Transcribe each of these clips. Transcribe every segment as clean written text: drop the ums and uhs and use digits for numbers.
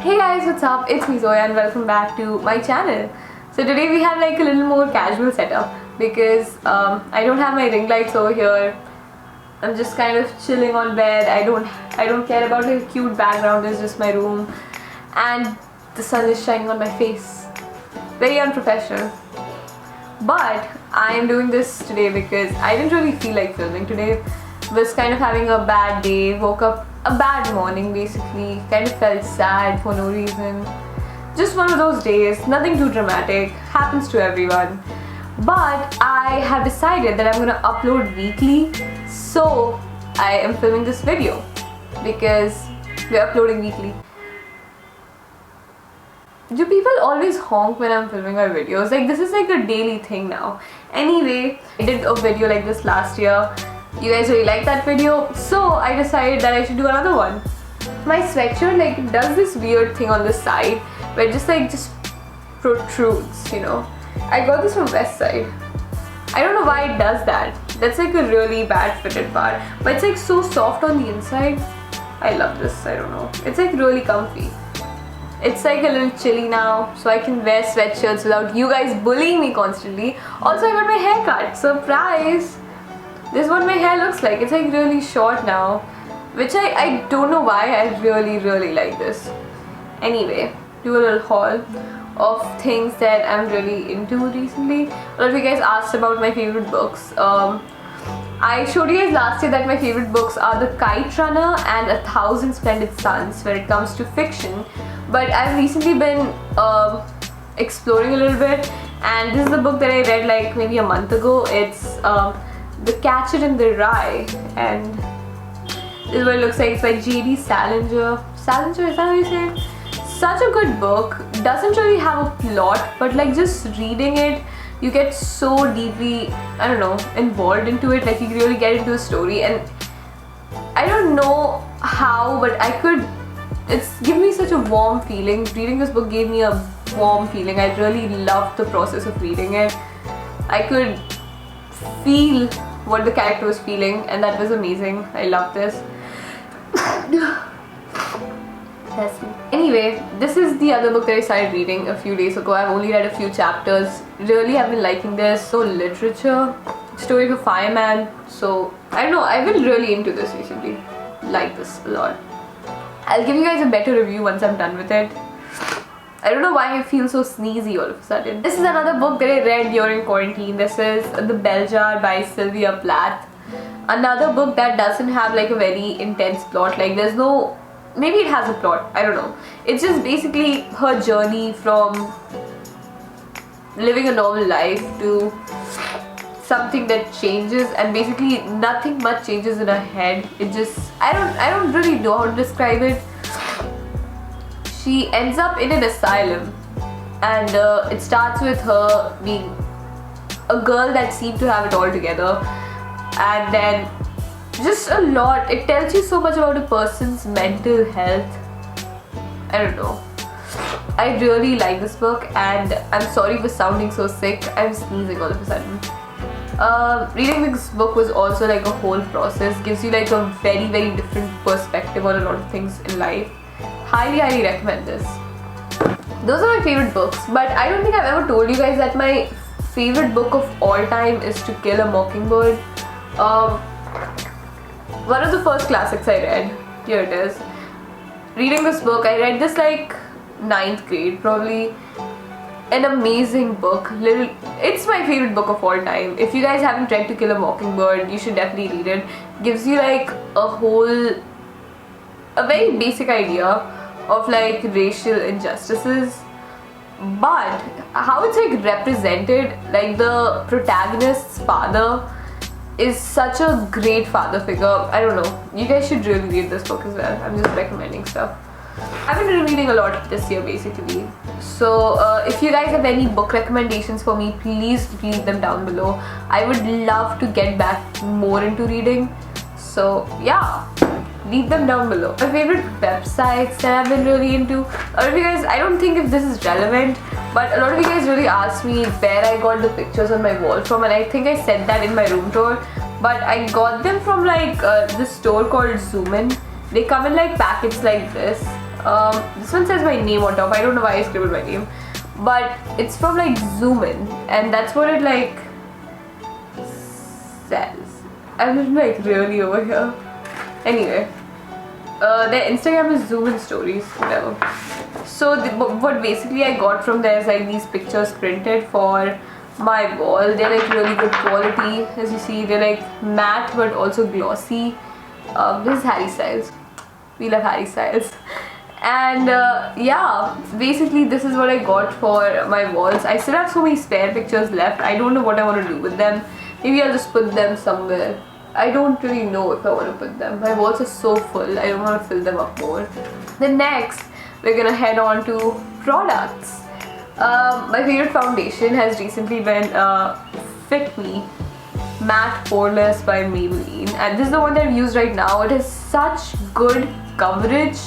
Hey guys, what's up? It's me Zoya and welcome back to my channel. So today we have like a little more casual setup because I don't have my ring lights over here. I'm just kind of chilling on bed. I don't care about like a cute background. It's just my room and the sun is shining on my face. Very unprofessional. But I am doing this today because I didn't really feel like filming today. Was kind of having a bad day, woke up a bad morning basically, kind of felt sad for no reason. Just one of those days, nothing too dramatic, happens to everyone. But I have decided that I'm gonna upload weekly, so I am filming this video because we're uploading weekly. Do people always honk when I'm filming my videos? Like, this is like a daily thing now. Anyway, I did a video like this last year. You guys really liked that video, so I decided that I should do another one. My sweatshirt like does this weird thing on the side where it just protrudes, you know. I got this from Westside. I don't know why it does that. That's like a really bad fitted part, but it's like so soft on the inside. I love this. I don't know. It's like really comfy. It's like a little chilly now, so I can wear sweatshirts without you guys bullying me constantly. Also, I got my hair cut. Surprise! This is what my hair looks like. It's like really short now, which I don't know why. I really like this. Anyway, do a little haul of things that I'm really into recently. A lot of you guys asked about my favorite books. I showed you guys last year that my favorite books are The Kite Runner and A Thousand Splendid Suns when it comes to fiction. But I've recently been exploring a little bit, and this is a book that I read like maybe a month ago. It's The Catcher in the Rye, and this is what it looks like. It's by J.D. Salinger. Salinger, is that how you say it? Such a good book. Doesn't really have a plot, but like just reading it, you get so deeply, I don't know, involved into it. Like you really get into the story, and I don't know how, but it's given me such a warm feeling. Reading this book gave me a warm feeling. I really loved the process of reading it. I could feel what the character was feeling, and that was amazing. I love this. Anyway, this is the other book that I started reading a few days ago. I've only read a few chapters. Really have been liking this. So literature, story of a fireman. So I don't know, I've been really into this recently. Like this a lot. I'll give you guys a better review once I'm done with it. I don't know why I feel so sneezy all of a sudden. This is another book that I read during quarantine. This is The Bell Jar by Sylvia Plath. Another book that doesn't have like a very intense plot. Like there's no, maybe it has a plot, I don't know. It's just basically her journey from living a normal life to something that changes, and basically nothing much changes in her head. It just, I don't really know how to describe it. She ends up in an asylum, and it starts with her being a girl that seemed to have it all together, and then just a lot. It tells you so much about a person's mental health. I don't know. I really like this book, and I'm sorry for sounding so sick. I'm sneezing all of a sudden. Reading this book was also like a whole process. Gives you like a very different perspective on a lot of things in life. Highly recommend this. Those are my favorite books, but I don't think I've ever told you guys that my favorite book of all time is To Kill a Mockingbird. One of the first classics I read. Here it is. Reading this book, I read this like 9th grade probably. An amazing book. It's my favorite book of all time. If you guys haven't read To Kill a Mockingbird, you should definitely read it. Gives you like a very basic idea of like racial injustices, but how it's like represented, like the protagonist's father is such a great father figure. I don't know, you guys should really read this book as well. I'm just recommending stuff. I've been reading a lot this year basically, so if you guys have any book recommendations for me, please leave them down below. I would love to get back more into reading, so yeah, leave them down below. My favorite websites that I've been really into. A lot of you guys, I don't think if this is relevant, but a lot of you guys really asked me where I got the pictures on my wall from, and I think I said that in my room tour, but I got them from like this store called Zoomin. They come in like packets like this. This one says my name on top. I don't know why I scribbled my name, but it's from like Zoom In, and that's what it like says. I'm just like really over here. Anyway, their Instagram is Zoom In Stories, whatever. So what basically I got from there is like these pictures printed for my wall. They're like really good quality, as you see. They're like matte but also glossy. This is Harry Styles. We love Harry Styles. And yeah, basically this is what I got for my walls. I still have so many spare pictures left. I don't know what I want to do with them. Maybe I'll just put them somewhere. I don't really know if I want to put them. My walls are so full. I don't want to fill them up more. Then next, we're gonna head on to products. My favorite foundation has recently been Fit Me Matte Poreless by Maybelline, and this is the one that I've used right now. It has such good coverage.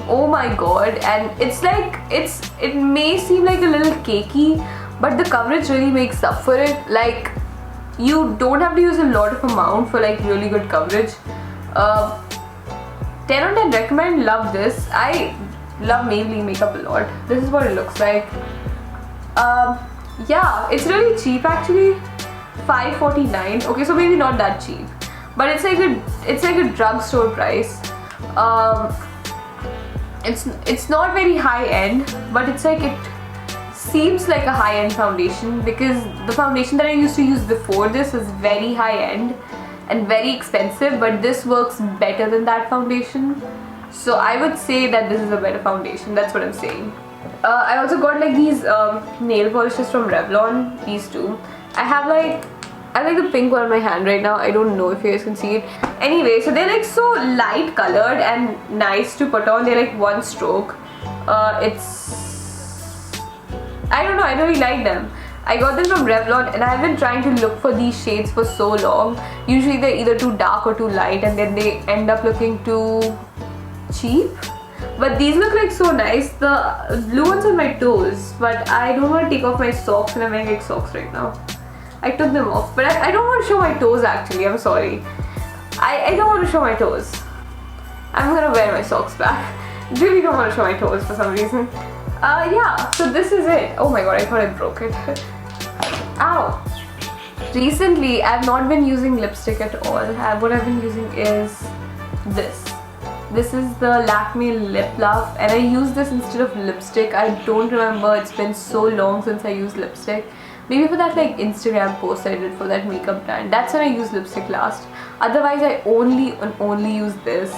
Oh my god. And it's like, it may seem like a little cakey, but the coverage really makes up for it. Like, you don't have to use a lot of amount for like really good coverage. 10 on 10 recommend. Love this. I love Maybelline makeup a lot. This is what it looks like. Yeah, it's really cheap actually. $5.49. Okay, so maybe not that cheap, but it's like a drugstore price. It's not very high end, but it's like, it seems like a high end foundation, because the foundation that I used to use before this was very high end and very expensive, but this works better than that foundation. So I would say that this is a better foundation. That's what I'm saying. I also got like these nail polishes from Revlon. These two. I like the pink one on my hand right now. I don't know if you guys can see it. Anyway, so they're like so light colored and nice to put on. They're like one stroke. I don't know, I really like them. I got them from Revlon, and I've been trying to look for these shades for so long. Usually they're either too dark or too light, and then they end up looking too cheap. But these look like so nice. The blue one's on my toes, but I don't want to take off my socks, and I'm wearing like socks right now. I took them off, but I don't want to show my toes actually. I'm sorry. I don't want to show my toes. I'm gonna wear my socks back. Really don't want to show my toes for some reason. Yeah, so this is it. Oh my god, I thought I broke it. Ow. Recently, I've not been using lipstick at all. What I've been using is this. This is the Lakme Lip Love, and I use this instead of lipstick. I don't remember. It's been so long since I used lipstick. Maybe for that like Instagram post I did for that makeup brand. That's when I used lipstick last. Otherwise, I only use this.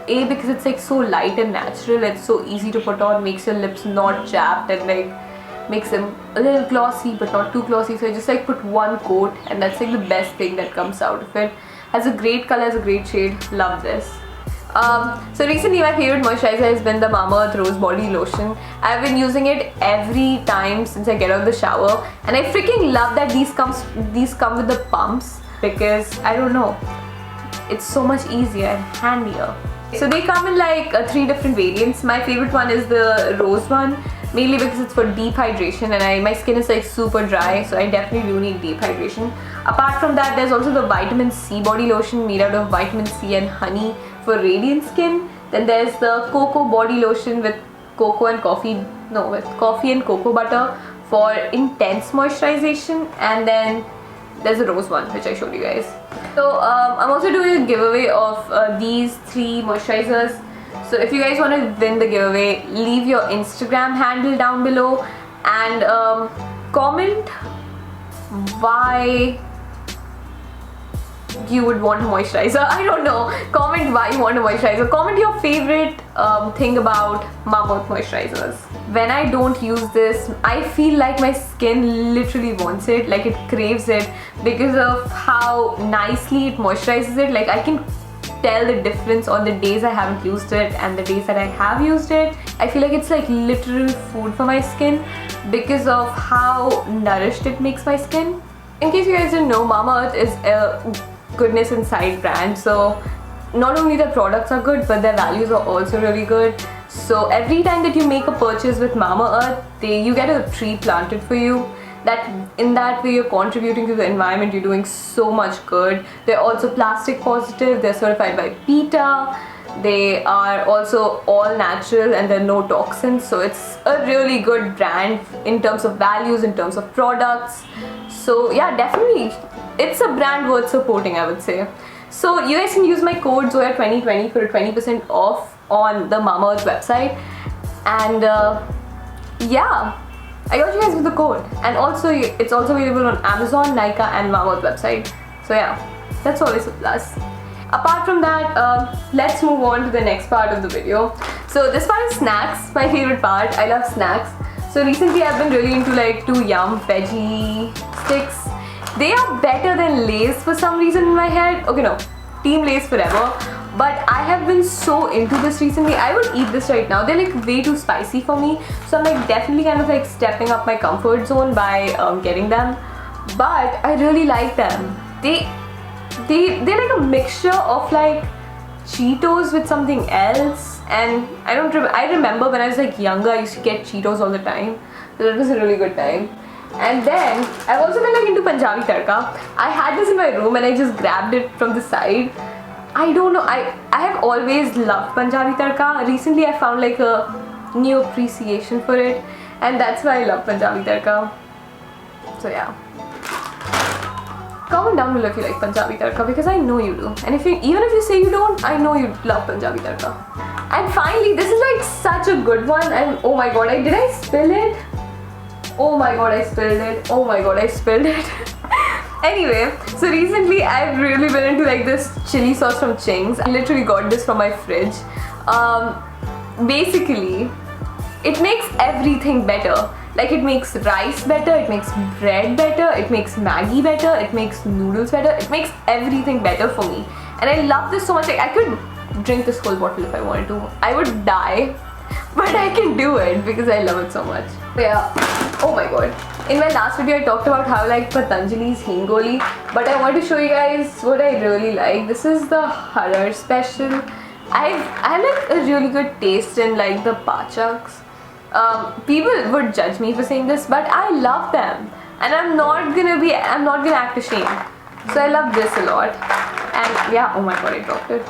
Because it's like so light and natural. It's so easy to put on. Makes your lips not chapped, and like makes them a little glossy but not too glossy. So I just like put one coat, and that's like the best thing that comes out of it. Has a great color, has a great shade. Love this. So recently my favorite moisturizer has been the Mamaearth Rose Body Lotion. I've been using it every time since I get out of the shower, and I freaking love that these come with the pumps, because I don't know, it's so much easier and handier. So they come in like 3 different variants. My favorite one is the rose one, mainly because it's for deep hydration, and my skin is like super dry, so I definitely do need deep hydration. Apart from that, there's also the vitamin C body lotion made out of vitamin C and honey for radiant skin. Then there's the cocoa body lotion with cocoa and coffee and cocoa butter for intense moisturization. And then there's the rose one, which I showed you guys. So I'm also doing a giveaway of these 3 moisturizers. So if you guys want to win the giveaway, leave your Instagram handle down below, and comment why you would want a moisturizer. I don't know. Comment why you want a moisturizer. Comment your favorite thing about Mamaearth moisturizers. When I don't use this, I feel like my skin literally wants it, like it craves it, because of how nicely it moisturizes it. Like I can tell the difference on the days I haven't used it and the days that I have used it. I feel like it's like literal food for my skin because of how nourished it makes my skin. In case you guys didn't know, Mamaearth is a goodness inside brand, so not only the products are good, but their values are also really good. So every time that you make a purchase with Mamaearth, you get a tree planted for you. In that way you're contributing to the environment, you're doing so much good. They're also plastic positive, they're certified by PETA. They are also all natural and there are no toxins, so it's a really good brand in terms of values, in terms of products. So yeah, definitely it's a brand worth supporting, I would say. So you guys can use my code Zoya2020 for a 20% off on the Mamaearth website. And yeah, I got you guys with the code. And also it's also available on Amazon, Nykaa and Mamaearth website. So yeah, that's always a plus. Apart from that, let's move on to the next part of the video. So this part is snacks, my favorite part. I love snacks. So recently I've been really into like 2Yum veggie sticks. They are better than Lay's for some reason in my head. Okay, no, Team Lay's forever. But I have been so into this recently. I would eat this right now. They're like way too spicy for me. So I'm like definitely kind of like stepping up my comfort zone by getting them. But I really like them. They're like a mixture of like Cheetos with something else, and I remember when I was like younger I used to get Cheetos all the time, so that was a really good time. And then I've also been like into Punjabi Tadka. I had this in my room and I just grabbed it from the side. I don't know, I have always loved Punjabi Tadka. Recently I found like a new appreciation for it, and that's why I love Punjabi Tadka. So yeah, comment down below if you like Punjabi Tadka, because I know you do. And even if you say you don't, I know you love Punjabi Tadka. And finally, this is like such a good one, and oh my god, did I spill it? Oh my god, I spilled it. Oh my god, I spilled it. Anyway, so recently I've really been into like this chili sauce from Ching's. I literally got this from my fridge. Basically, it makes everything better. Like it makes rice better, it makes bread better, it makes Maggi better, it makes noodles better, it makes everything better for me. And I love this so much. Like I could drink this whole bottle if I wanted to. I would die, but I can do it because I love it so much. So yeah, oh my god. In my last video I talked about how I like Patanjali's Hingoli, but I want to show you guys what I really like. This is the Harar special. I have like a really good taste in like the pachaks. People would judge me for saying this, but I love them, and I'm not gonna act ashamed. So I love this a lot. And yeah, oh my god, I dropped it.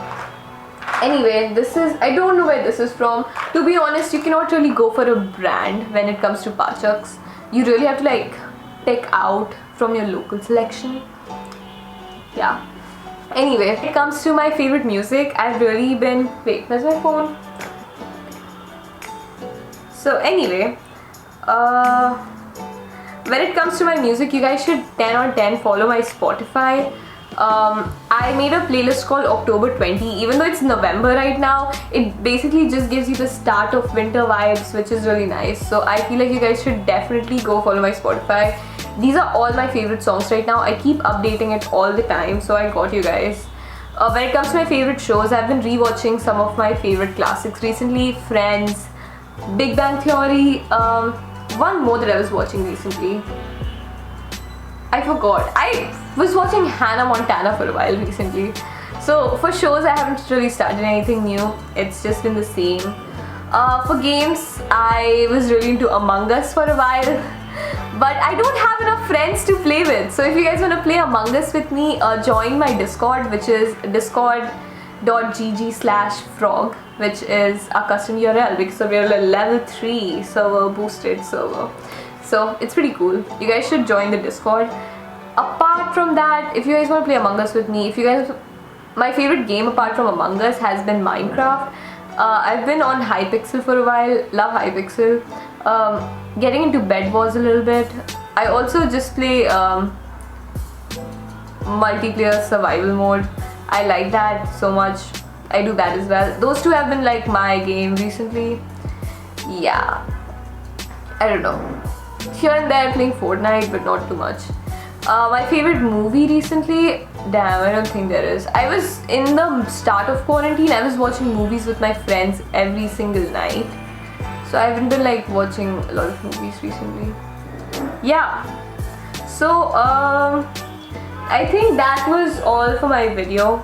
Anyway, I don't know where this is from. To be honest, you cannot really go for a brand when it comes to pachaks. You really have to like pick out from your local selection. Yeah. Anyway, when it comes to my favorite music, I've really been, wait, where's my phone? So anyway, when it comes to my music, you guys should 10 on 10 follow my Spotify. I made a playlist called October 20. Even though it's November right now, it basically just gives you the start of winter vibes, which is really nice. So I feel like you guys should definitely go follow my Spotify. These are all my favorite songs right now. I keep updating it all the time, so I got you guys. When it comes to my favorite shows, I've been rewatching some of my favorite classics recently. Friends, Big Bang Theory, one more that I was watching recently. I forgot. I was watching Hannah Montana for a while recently. So for shows, I haven't really started anything new. It's just been the same. For games, I was really into Among Us for a while. But I don't have enough friends to play with. So if you guys want to play Among Us with me, join my Discord, which is discord.gg/frog, which is a custom URL because we're a level 3 server, boosted server. So it's pretty cool. You guys should join the Discord. Apart from that, if you guys want to play Among Us with me, my favorite game apart from Among Us has been Minecraft. I've been on Hypixel for a while, love Hypixel. Getting into Bed Wars a little bit. I also just play multiplayer survival mode. I like that so much. I do that as well. Those two have been like my game recently. Yeah, I don't know. Here and there playing Fortnite, but not too much. My favorite movie recently, damn, I don't think there is. I was in the start of quarantine, I was watching movies with my friends every single night. So I haven't been like watching a lot of movies recently. Yeah. So I think that was all for my video.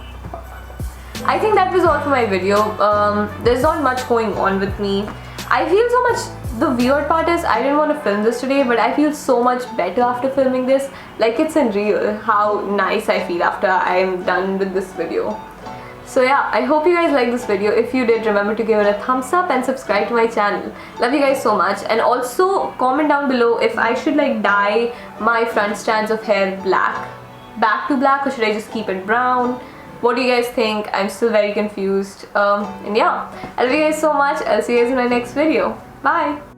There's not much going on with me. I feel so much. The weird part is I didn't want to film this today, but I feel so much better after filming this. Like it's unreal how nice I feel after I'm done with this video. So yeah, I hope you guys liked this video. If you did, remember to give it a thumbs up and subscribe to my channel. Love you guys so much. And also comment down below if I should like dye my front strands of hair black, back to black, or should I just keep it brown? What do you guys think? I'm still very confused. And yeah, I love you guys so much. I'll see you guys in my next video. Bye.